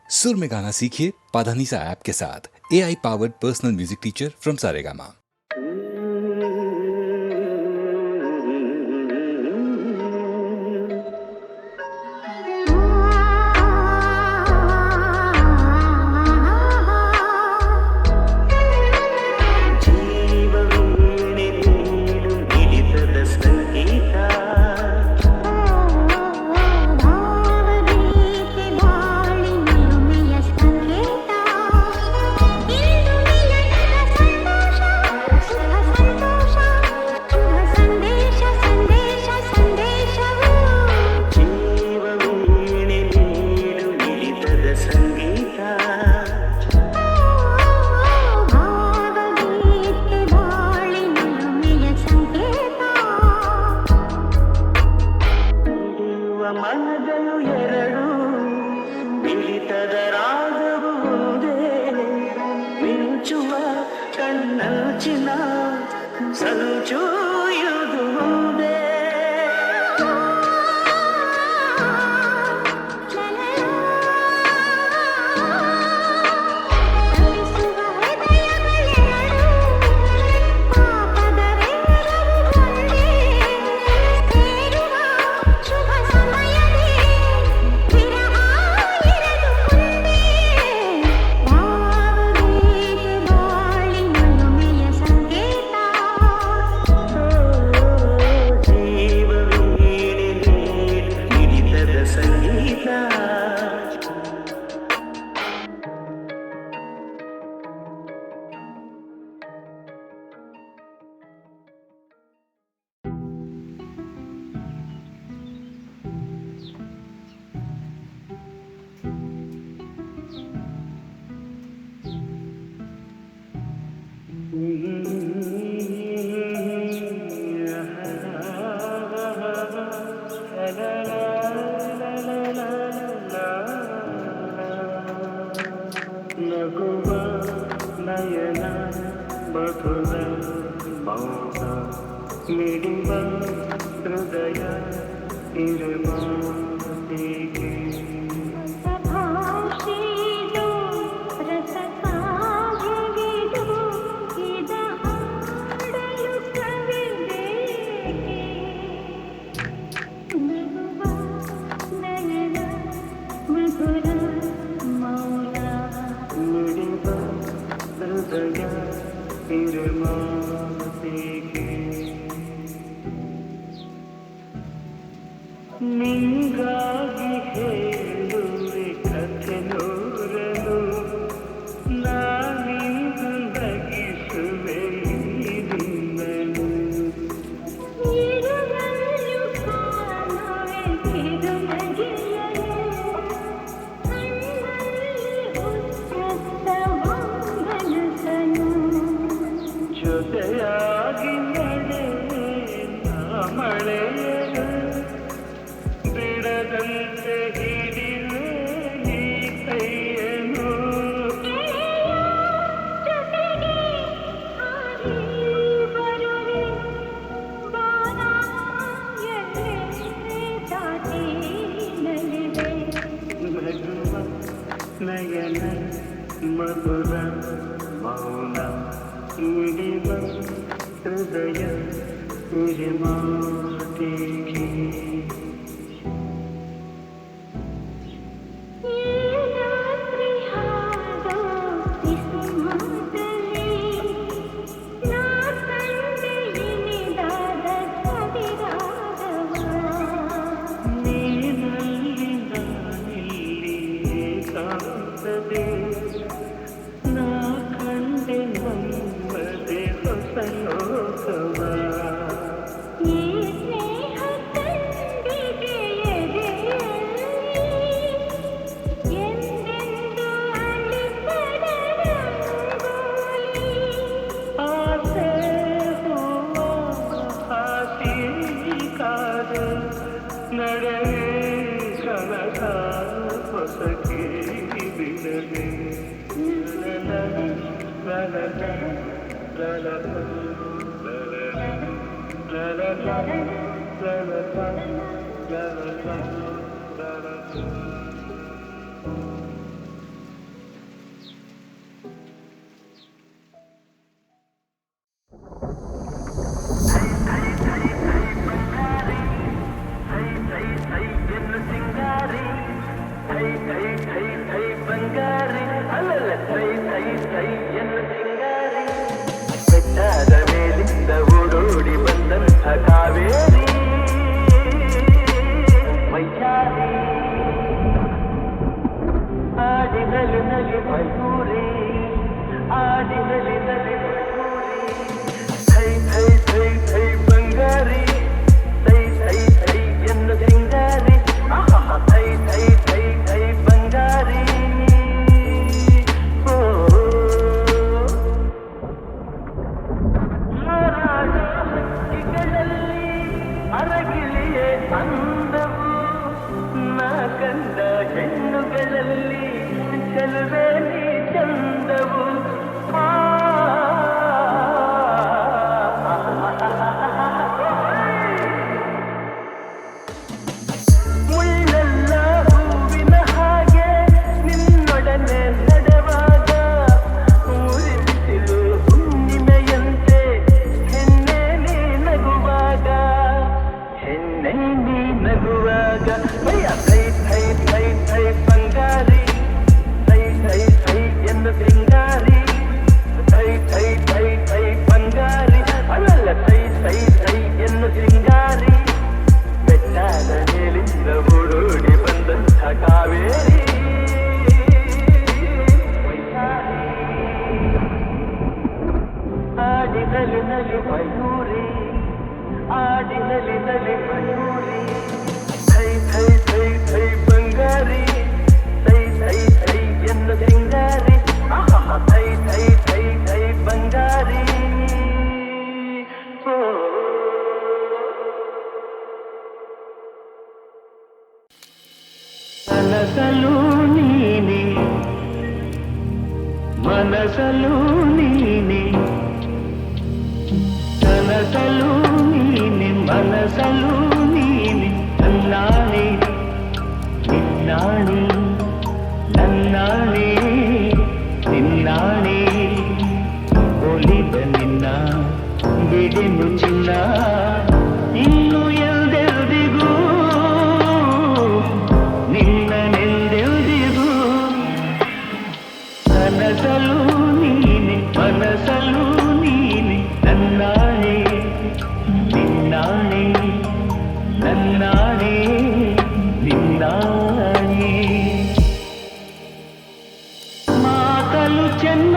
सुर में गाना सीखिए पाधानीसा ऐप के साथ। AI powered personal music teacher from Saregama. ಮನದಲು ಎರಡು ಮಿಳಿತದ ರಾಗವು ಒಂದೇ ಮಿಂಚುವ ಕಣ್ಣಂಚಿನ ಸಂಚು ಇದು ಒಂದೇ ನಗುವ ನಯನ ಮಧುರ ಮೌನ ಮಿಡಿವ ಹೃದಯ ಇರುವ ಹೀಗೆ ನಿಂಗಾಗಿ ಹೇಳುವೆ ಕಥೆ ನೂರನು ನಾನಿಂದು ನಗಿಸುವೆ ನಿನ್ನನು ಜೊತೆಯಾಗಿ ನಡೆವೆ ಮಳೆಯನು ಬಿಡದಂತೆ ಹಿಡಿವೆ ಈ ಕೈಯನು ನಗುವ ನಯನ ಮಧುರ ಮೌನ ಮಿಡಿವ ಹೃದಯ ಮಾತಿಗೆ ನಾ ಕಂಡೆ ನಮ್ಮದೆ ಹೊಸ ಲೋಕವ ಆಸೆ ಹೂವ ಹಾಸಿ ಕಾದ ನಡೆವೆ ಕನಕ ಹೊಸಕಿ ಬಿಡದೆ ಆಡಿನಲ್ಲಿ ನಲಿ ಮಯೂರಿ ಆಡಿನಲ್ಲಿ ನಲಿ ಮಯೂರಿ ಥೈ ಥೈ ಥೈ ಥೈ ಬಂಗಾರಿ ಥೈ ಥೈ ಥೈ ಎಂದು ಸಿಂಗಾರಿ ಥೈ ಥೈ ಥೈ ಥೈ ಬಂಗಾರಿ ಹಕ್ಕಿಗಳಲ್ಲಿ ಅರಗಿಲಿಯೇ ಅಂದವು ನಾ ಕಂಡ ಹೆಣ್ಣುಗಳಲ್ಲಿ ಚೆಲುವೆ ನೀ ಚಂದವು ಮುಳ್ಳೆಲ್ಲ ಹೂವಿನ ಹಾಗೆ ನಿನ್ನೊಡನೆ ನಡೆವಾಗ ಊರಿಸಿಲು ಹುಣ್ಣಿಮೆಯಂತೆ ಹೆಣ್ಣೆ ನೀ ನಗುವಾಗ ಹೆಣ್ಣೆ ನೀ ನಗುವಾಗ ಥೈ ಥೈ ಥೈ ಥೈ ಬಂಗಾರಿ ಥೈ ಥೈ ಥೈ ಎಂದು ಸಿಂಗಾರಿ ಥೈ ಥೈ ಥೈ ಥೈ ಬಂಗಾರಿ ಅಲ್ಲ ಥೈ ಥೈ ಥೈ ಎಂದು ಸಿಂಗಾರಿ ಬೆಟ್ಟಾದ ಮೇಲಿಂದ ಓಡೋಡಿ ಬಂದಂಥ ಕಾವೇರಿ ಆಡಿನಲ್ಲಿ ನಲಿ ಮಯೂರಿ ಆಡಿನಲ್ಲಿ ನಲಿ ಮಯೂರಿ ಥೈ ಥೈ ಥೈ ಥೈ ಬಂಗಾರಿ ಥೈ ಥೈ ಥೈ ಎಂದು ಸಿಂಗಾರಿ ಥೈ ಥೈ ಥೈ ಥೈ ಬಂಗಾರಿ ಕನಸಲು ನೀನೆ ಮನಸಲು ನೀನೆ ಕನಸಲು ನೀನೆ ಮನಸಲು ನೀನೆ ನನ್ನಾಣೆ ನಿನ್ನಾಣೆ ನನ್ನಾಣೆ ನಿನ್ನಾಣೆ ಒಲಿದ ನಿನ್ನ ಬಿಡೆನು ಚಿನ್ನ ಇನ್ನು ಎಲ್ದೆಲ್ದಿಗೂ ನಿನ್ನನೆಲ್ದೆಲ್ದಿಗೂ ಕನಸಲು ನೀನೆ ಮನಸಲು ನೀನೆ ನನ್ನಾಣೆ ನಿನ್ನಾಣೆ ನನ್ನಾಣೆ ನಿನ್ನಾಣೆ ಮಾತಲು ಚೆನ್ನ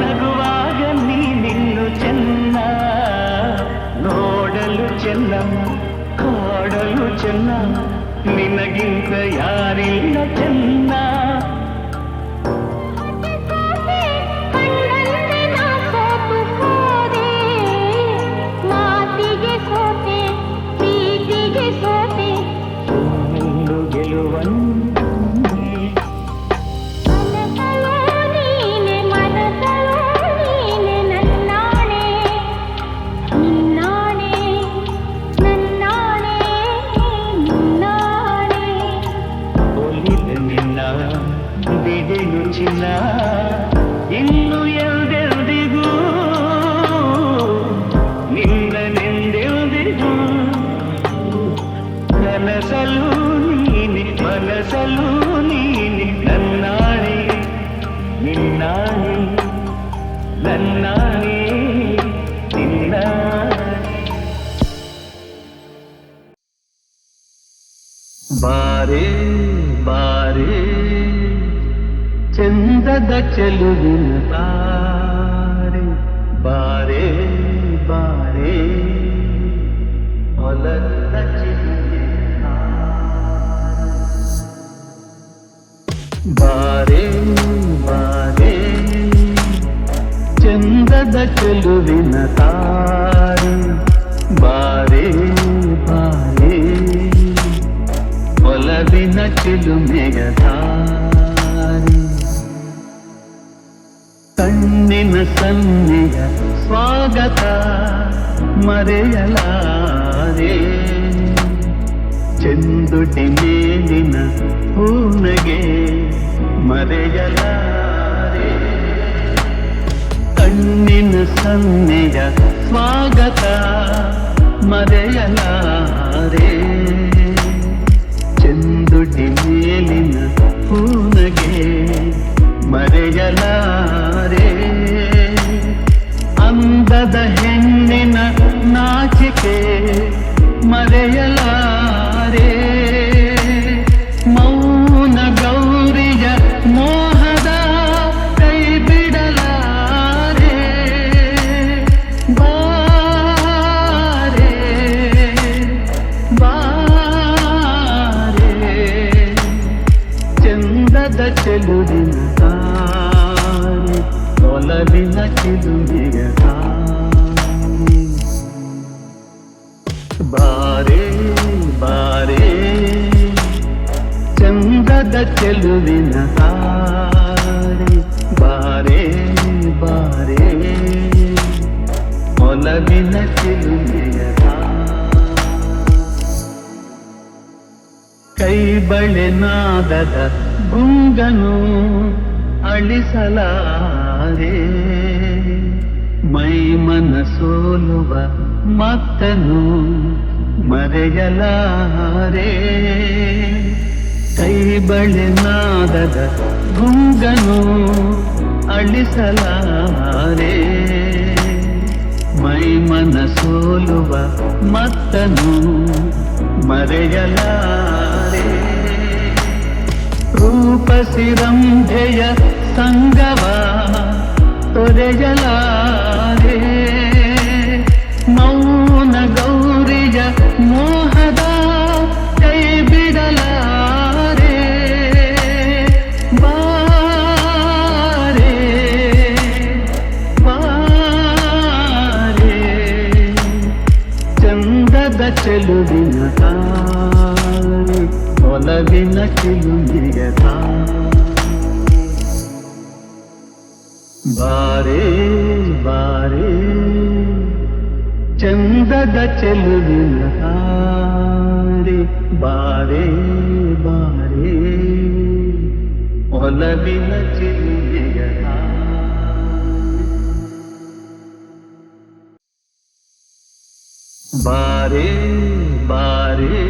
ನಗುವಾಗ ನೀನಿನ್ನು ಚೆನ್ನ ನೋಡಲು ಚೆನ್ನ ಕಾಡಲು ಚೆನ್ನ ನಿನಗಿಂತ ಯಾರಿಲ್ಲ ಚೆನ್ನ ಇನ್ನು ಎಲ್ದೆಲ್ದಿಗೂ ನಿನ್ನನೆಂದೆಲ್ದಿಗೂ ಕನಸಲು ನೀನೆ ಮನಸಲು ನೀನೆ ನನ್ನಾಣೆ ನಿನ್ನಾಣೆ ನನ್ನಾಣೆ ನಿನ್ನಾಣೆ ಬಾರೇ ಬಾರೇ ಚಂದದ ಚೆಲುವಿನ ತಾರೆ ಬಾರೇ ಬಾರೇ ಹೊಲದ ಚಿನ್ನ ಬಾರೇ ಬಾರೇ ಚಂದದ ಚೆಲುವಿನ ತಾರೆ ಬಾರೇ ಬಾರೇ ಒಲವಿನ ಚಿಲುಮೆಯ ತಾರೆ ಕಣ್ಣಿನ ಸನ್ನೆಯ ಸ್ವಾಗತ ಮರೆಯಲಾರೆ ಚೆಂದುಟಿ ಮೇಲಿನ ಹೂನಗೆ ಮರೆಯಲಾರೆ ಕಣ್ಣಿನ ಸನ್ನೆಯ ಸ್ವಾಗತ ಮರೆಯಲಾರೆ ಚೆಂದುಟಿ ಮೇಲಿನ ಹೂನಗೆ ಮರೆಯಲಾರೆ ಅಂದದ ಹೆಣ್ಣಿನ ನಾಚಿಕೆ ಮರೆಯಲಾರೆ ಮೌನ ಗೌರಿಯ ಮೋಹ ಚೆಲುವಿನ ತಾರೆ ಒಲವಿನ ಚಿಲುಮೆಯ ತಾರೆ ಬಾರೆ ಬಾರೆ ಚಂದದ ಚೆಲುವಿನ ತಾರೆ ಬಾರೆ ಬಾರೆ ಒಲವಿನ ಚಿಲುಮೆಯ ಕೈ ಬಳೆ ನಾದದ ಗುಂಗನು ಅಳಿಸಲಾರೆ ಮೈ ಮನ ಸೋಲುವ ಮತ್ತನು ಮರೆಯಲಾರೆ ಕೈ ಬಳೆ ನಾದದ ಗುಂಗನು ಅಳಿಸಲಾರೆ ಮೈ ಮನ ಸೋಲುವ ಮತ್ತನು ಮರೆಯಲಾರೆ ರೂಪಸಿರಂಧೆಯ ಸಂಗವ ತೊರೆಯಲಾರೆ ಮೌನ ಗೌರಿಯ ಮೋಹದ ಕೈ ಬಿಡಲಾರೆ ಬಾರೆ ಬಾರೆ ಚಂದದ ಚೆಲುವಿನ ತಾರೆ ಒಲವಿನ ಚಿಲುಮೆಯ ಬಾರೆ ಬಾರೆ ಚಂದದ ಚೆಲುವಿನ ತಾರೆ ಬಾರೆ ಬಾರೆ ಒಲವಿನ ಚಿಲುಮೆಯ ಬಾರೆ ಬಾರೆ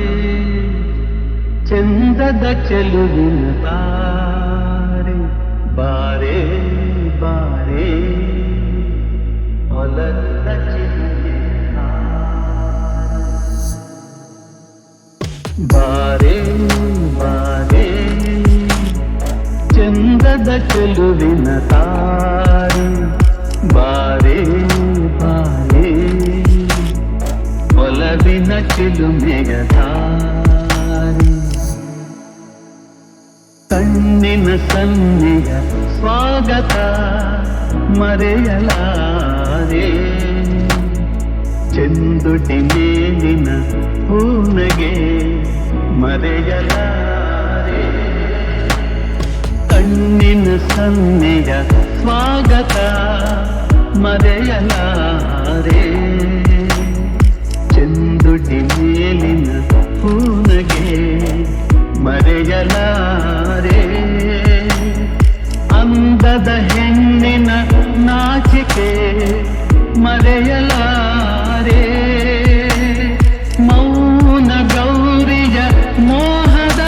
ಚಂದದ ಚೆಲುವಿನ ತಾರೆ ಬಾರೆ ಬಾರೆ ಒಲವಿನ ಚಿಲುಮೆಯ ಬಾರೆ ಬಾರೆ ಚಂದದ ಚೆಲುವಿನ ತಾರೆ ಬಾರೆ ಬಾರೆ ಒಲವಿನ ಚಿಲುಮೆಯ ತಾರೆ ಕಣ್ಣಿನ ಸನ್ನೆಯ ಸ್ವಾಗತ ಮರೆಯಲಾರೆ ಚೆಂದುಟಿ ಮೇಲಿನ ಹೂನಗೆ ಮರೆಯಲಾರೆ ಕಣ್ಣಿನ ಸನ್ನೆಯ ಸ್ವಾಗತ ಮರೆಯಲಾರೆ ಚೆಂದುಟಿ ಮೇಲಿನ ಹೂನಗೆ ಮರೆಯಲಾರೆ ಅಂದದ ಹೆಣ್ಣಿನ ನಾಚಿಕೆ ಮರೆಯಲಾರೆ ಮೌನ ಗೌರಿಯ ಮೋಹದ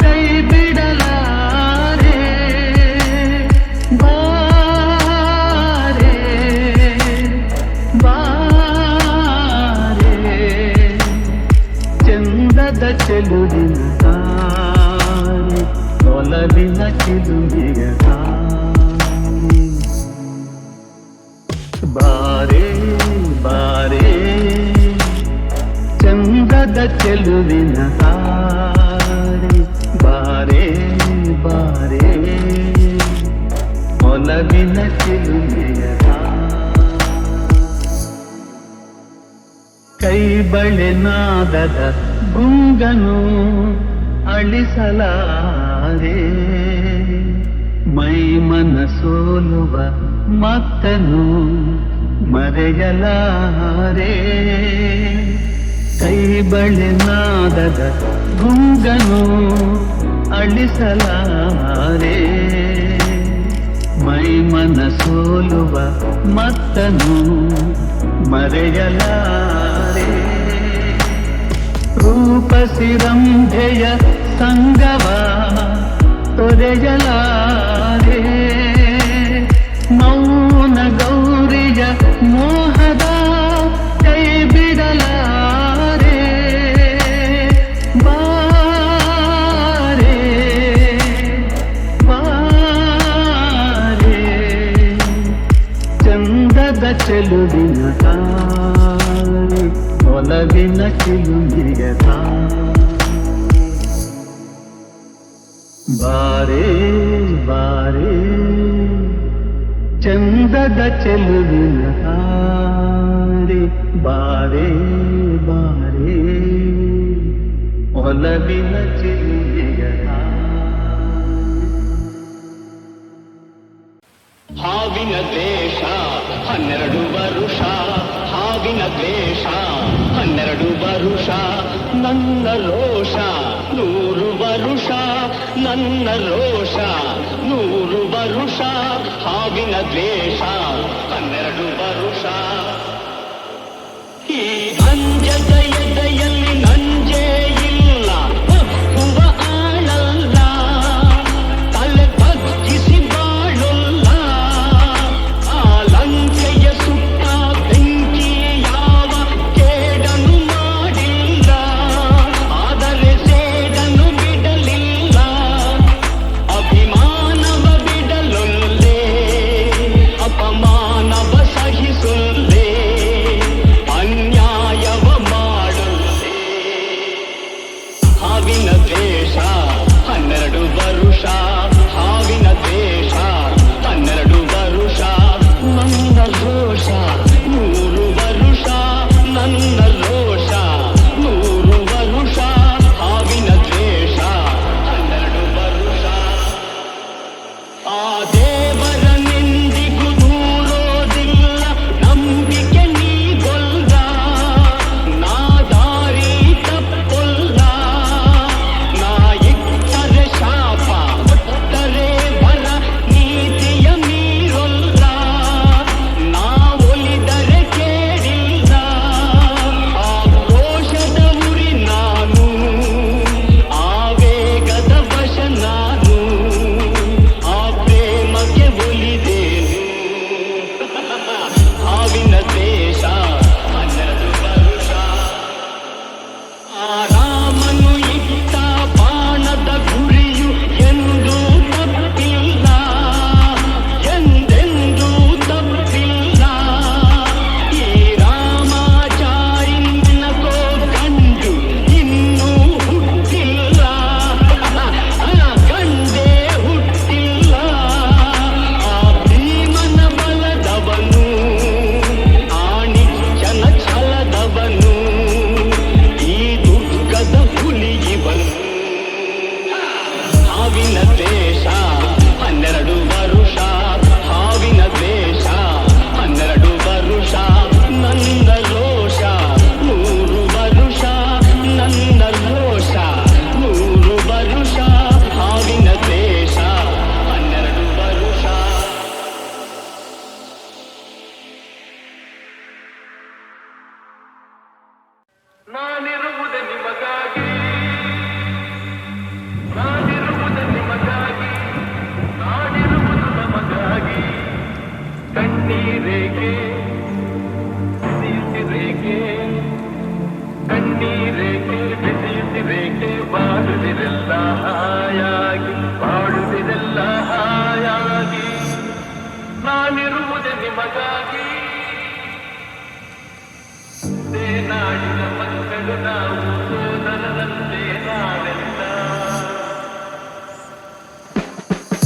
ಕೈ ಬಿಡಲಾರೆ ಬಾರೆ ಬಾರೆ ಚಂದದ ಚೆಲುವಿನ ತಾರೆ ಒಲವಿನ ಚಿಲುಮೆಯ ತಾರೆ ಬಾರೆ ಬಾರೆ ಚಂದದ ಚೆಲುವಿನ ತಾರೆ ಬಾರೆ ಬಾರೆ ಒಲವಿನ ಚಿಲುಮೆಯ ಕೈ ಬಳೆ ನಾದದ ಗುಂಗನು ಅಳಿಸಲಾರೆ ಮೈ ಮನ ಸೋಲುವ ಮತ್ತನು ಮರೆಯಲಾರೆ ಕೈ ಬಳೆ ನಾದದ ಗುಂಗನು ಅಳಿಸಲಾರೆ ಮೈ ಮನ ಸೋಲುವ ಮತ್ತನು ಮರೆಯಲಾರೆ ರೂಪಸಿರಂಧೆಯ ಸಂಗವ ತೊರೆಯಲಾರೆ ಮೌನ ಗೌರಿಯ ಮೋಹದ ಕೈ ಬಿಡಲಾರೆ ಬಾರೆ ಬಾರೆ ಚಂದದ ಚೆಲುವಿನ ತಾರೆ ಒಲವಿನ ಚಿಲುಮೆಯ ತಾರೆ ಬಾರೆ ಚಂದದ ಚೆಲುವಿನ ತಾರೆ ಬಾರೆ ಬಾರೆ ಒಲವಿನ ಚಿಲುಮೆಯ ಹಾವಿನ ದ್ವೇಷ 12 ವರುಷ, ಹಾವಿನ ದ್ವೇಷ 12 ವರುಷ, ನನ್ನ ರೋಷ 100 ವರುಷ, ನನ್ನ ರೋಷ 100 ವರುಷ, ಹಾವಿನ ದ್ವೇಷ 12 ವರುಷ. ಈ ಅಂಜದ ಎದೆಯಲ್ಲಿ ನಂಜೇ ಇಲ್ಲ, ಒಪ್ಪುವ ಆಳಲ್ಲ, ತಲೆ ಬಗ್ಗಿಸಿ ಬಾಳಲ್ಲ, ಆ ಲಂಕೆಯ ಸುತ್ತ ಬೆಂಕಿ ಯಾವ ಕೇಡನು ಮಾಡಿಲ್ಲ, ಆದರೆ ಸೇಡನು ಬಿಡಲಿಲ್ಲ, ಅಭಿಮಾನವ ಬಿಡಲೊಲ್ಲೆ, ಅಪಮಾನವ ಸಹಿಸೊಲ್ಲೆ, ಅನ್ಯಾಯವ ಮಾಡೊಲ್ಲೆ. ಹಾವಿನ ದ್ವೇಷ 12 ವರುಷ, ಹಾವಿನ ದ್ವೇಷ 12 ವರುಷ, ನನ್ನ ರೋಷ 100 ವರುಷ, ನನ್ನ ರೋಷ 100 ವರುಷ, ಹಾವಿನ ದ್ವೇಷ 12 ವರುಷ. ಆ ದೇವರನೆಂದಿಗೂ ದೂರೋದಿಲ್ಲ, ನಂಬಿಕೆ ನೀಗೊಲ್ಲ, ನಾ ದಾರಿ ತಪ್ಪೊಲ್ಲ, ನಾ ಇಟ್ಟರೆ ಶಾಪ ಕೊಟ್ಟರೆ ಬರ, ನೀತಿಯ ಮೀರೊಲ್ಲ, ನಾ ಒಲಿದರೆ ಕೇಳಿಲ್ಲ, ಆಕ್ರೋಶದ ಉರಿ ನಾನು, ಆವೇಗದ ವಶ ನಾನು, ಆ ಪ್ರೇಮಕ್ಕೆ ಒಲಿದೇನು. ಹಾವಿನ ದ್ವೇಷ 12 ವರುಷ. ಆ ರಾಮನು ಇಟ್ಟ ಬಾಣದ ಗುರಿಯು ಎಂದೂ ತಪ್ಪಿಲ್ಲ, ಎಂದೆಂದೂ ತಪ್ಪಿಲ್ಲ, ಈ ರಾಮಾಚಾರಿನಕೋ ಕಂಡು ಇನ್ನೂ ಹುಟ್ಟಿಲ್ಲ, ಕಂಡೇ ಹುಟ್ಟಿಲ್ಲ, ಆ ಭೀಮನ ಬಲದವನು, ಆಣಿಚ್ಚನ ಛಲದವನು, ಈ ದುರ್ಗದ ಹುಲಿಯಿವನು. ಹಾವಿನ ದ್ವೇಷ 12 ವರುಷ, ಹಾವಿನ ದ್ವೇಷ 12 ವರುಷ, ನನ್ನ ರೋಷ 100 ವರುಷ, ನನ್ನ ರೋಷ 100 ವರುಷ, ಹಾವಿನ ದ್ವೇಷ 12 ವರುಷ. ನಾನಿರುವುದೇ ನಿಮಗಾಗಿ, ನಾನಿರುವುದೇ ನಿಮಗಾಗಿ, ನಾನಿರುವುದು ನಮಗಾಗಿ, ಕಣ್ಣೀರೇಕೆ ಬಿಸಿಯುತ್ತಿರೇಕೆ, ಕಣ್ಣೀರೇಕೆ ಬಿಸಿಯುತ್ತಿರೇಕೆ, ಬಾಳುತ್ತಿರೆಲ್ಲ ಹಾಯಾಗಿ, ಬಾಳುತ್ತಿರೆಲ್ಲ ಹಾಯಾಗಿ, ನಾನಿರುವುದೇ ನಿಮಗಾಗಿ. ನಾಡಿನ ಮಕ್ಕಳು ನಾವು, ಸೋದರರಂತೆ ನಾವೆಲ್ಲ,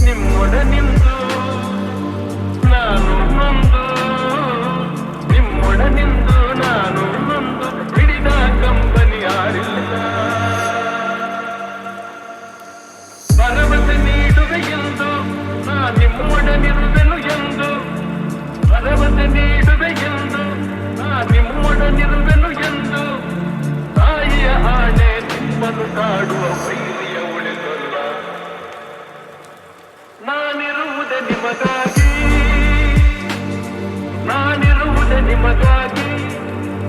ನಿಮ್ಮೊಡನಿಂದು ನಾನು ನೊಂದು, ನಿಮ್ಮೊಡನಿಂದು ನಾನು ನೊಂದು, ಹಿಡಿದ ಕಂಬನಿ ಯಾರಿಲ್ಲ, ಭರವಸೆ ನೀಡುವೆ ಎಂದು ನಾ ನಿಮ್ಮೊಡನಿರುವೆನು ಎಂದು, ಭರವಸೆ ನೀಡುವೆ ಎಂದು ನಾ ನಿಮ್ಮೊಡನಿರುವೆನು ಎಂದು, ತಾಯಿಯ ಆಣೆ ನಿಮ್ಮನ್ನು ಕಾಡುವ ವೈರಿಯ ಉಳಿಸಲ್ಲ, ನಾನಿರುವುದೇ ನಿಮಗಾಗಿ, ನಾನಿರುವುದೇ ನಿಮಗಾಗಿ,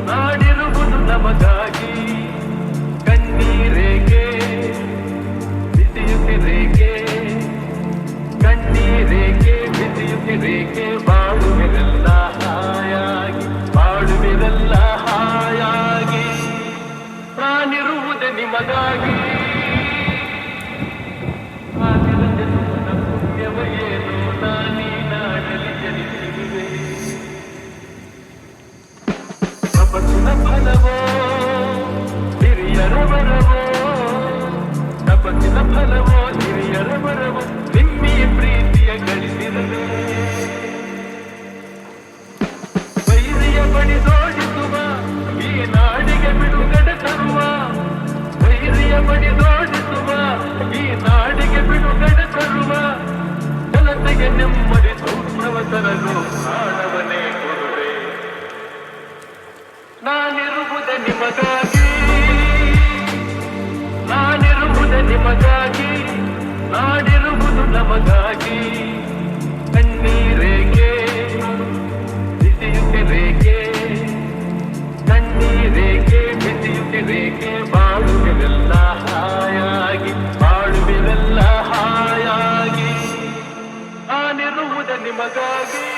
ನಾಡಿರುವುದು ನಮಗಾಗಿ, ಕಣ್ಣೀರೇಕೆ ಬಿಸಿಯುತ್ತಿರೇಕೆ, ಕಣ್ಣೀರೇಕೆ ಬಿಸಿಯುತ್ತಿರೇಕೆ, ಬಾಳುವಿರೆಲ್ಲ ಹಾಯಾಗಿ, ಬಾಳುವಿರೆಲ್ಲ ಹಾಯಾಗಿ, ನಾನಿರುವುದೇ ನಿಮಗಾಗಿ. ಆಗಿರ ಜನ್ಮದ ಪುಣ್ಯವ ಏನು, ನಾನೀ ನಾಡಲಿ ಜನಿಸಿರುವೆ, ತಪಸ್ಸಿನ ಫಲವೋ ಮನಸ್ಸಿಗೆ ನೆಮ್ಮದಿ ಸೌಖ್ಯವ ತರಲು ಪ್ರಾಣವನ್ನೇ ಕೊಡುವೆ. ನಾನಿರುವುದೇ ನಿಮಗಾಗಿ, ನಾನಿರುವುದೇ ನಿಮಗಾಗಿ, ನಾಡಿರುವುದು ನಮಗಾಗಿ. ಕಣ್ಣೀರೇಕೆ ಬಿಸಿಯುತ್ತಿರೇಕೆ, ಕಣ್ಣೀರೇಕೆ ಬಿಸಿಯುತ್ತಿರೇಕೆ, ಬಾಳುವೆಲ್ಲ ಹಾಯಾಗಿ, ಬಾಳುವೆಲ್ಲ ಹಾಯಾಗಿ. ನಾನಿರುವುದೇ ನಿಮಗಾಗಿ.